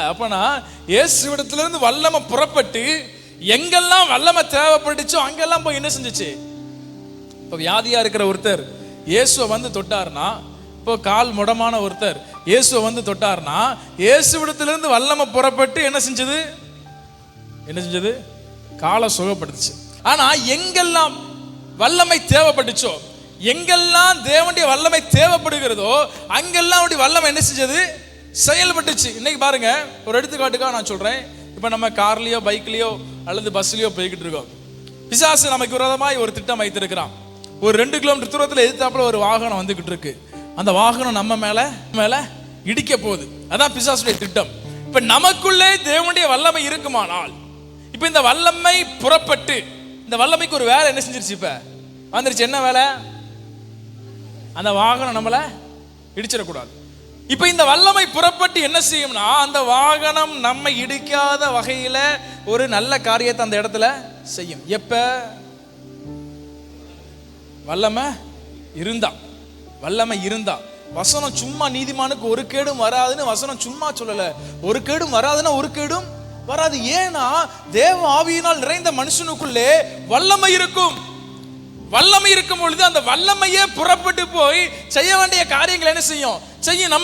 அப்பனா இயேசுவிடத்திலிருந்து வல்லமை புறப்பட்டு எங்கெல்லாம் வல்லமை தேவைப்பட்டுச்சோ அங்கெல்லாம் போய் என்ன செஞ்சுச்சு? இப்போ வியாதியா இருக்கிற ஒருத்தர் இயேசுவை வந்து தொட்டார்னா, இப்போ கால் முடமான ஒருத்தர் இயேசுவை வந்து தொட்டார்னா, இயேசுவிடத்திலிருந்து வல்லமை புறப்பட்டு என்ன செஞ்சது? காலை சுகப்படுத்துச்சு. ஆனா எங்கெல்லாம் வல்லமை தேவைப்பட்டுச்சோ, எங்கெல்லாம் தேவனுடைய வல்லமை தேவைப்படுகிறதோ அங்கெல்லாம் அவருடைய வல்லமை என்ன செஞ்சது? செயல்பட்டுச்சு. இன்னைக்கு பாருங்க, ஒரு எடுத்துக்காட்டுக்காக நான் சொல்றேன். இப்ப நம்ம கார்லயோ பைக்லயோ அல்லது பஸ்லயோ போய்கிட்டு இருக்கோம். பிசாசு நமக்கு விரோதமாய் ஒரு திட்டம் வைத்திருக்கிறான். ஒரு 2 கிலோமீட்டர் தூரத்துல எதிர்த்தாப்புல ஒரு வாகனம் வந்துகிட்டு இருக்கு. அந்த வாகனம் நம்ம மேல இடிக்க போகுது. அதான் பிசாசுடைய திட்டம். இப்ப நமக்குள்ளே தேவனுடைய வல்லமை இருக்குமானால், இப்ப இந்த வல்லமை புறப்பட்டு, இந்த வல்லமைக்கு ஒரு வேலை என்ன செஞ்சிருச்சு? இப்ப வந்துருச்சு. என்ன வேலை? அந்த வாகனம் நம்மள இடிச்சிடக்கூடாது. இப்ப இந்த வல்லமை புறப்பட்டு என்ன செய்யும்னா, அந்த வாகனம் நம்ம இடிக்காத வகையில ஒரு நல்ல காரியத்தை அந்த இடத்துல செய்யும். எப்ப? வல்லமை இருந்தா. வசனம் சும்மா நீதிமானுக்கு ஒரு கேடும் வராதுன்னு வசனம் சும்மா சொல்லல. ஒரு கேடும் வராதுன்னா ஒரு கேடும் வராது. ஏன்னா தேவ ஆவியினால் நிறைந்த மனுஷனுக்குள்ளே வல்லமை இருக்கும். வல்லமை இருக்கும் பொழுது அந்த வல்லமையே புறப்பட்டு போய் செய்ய வேண்டிய காரியங்கள் என்ன செய்யும்? நம்ம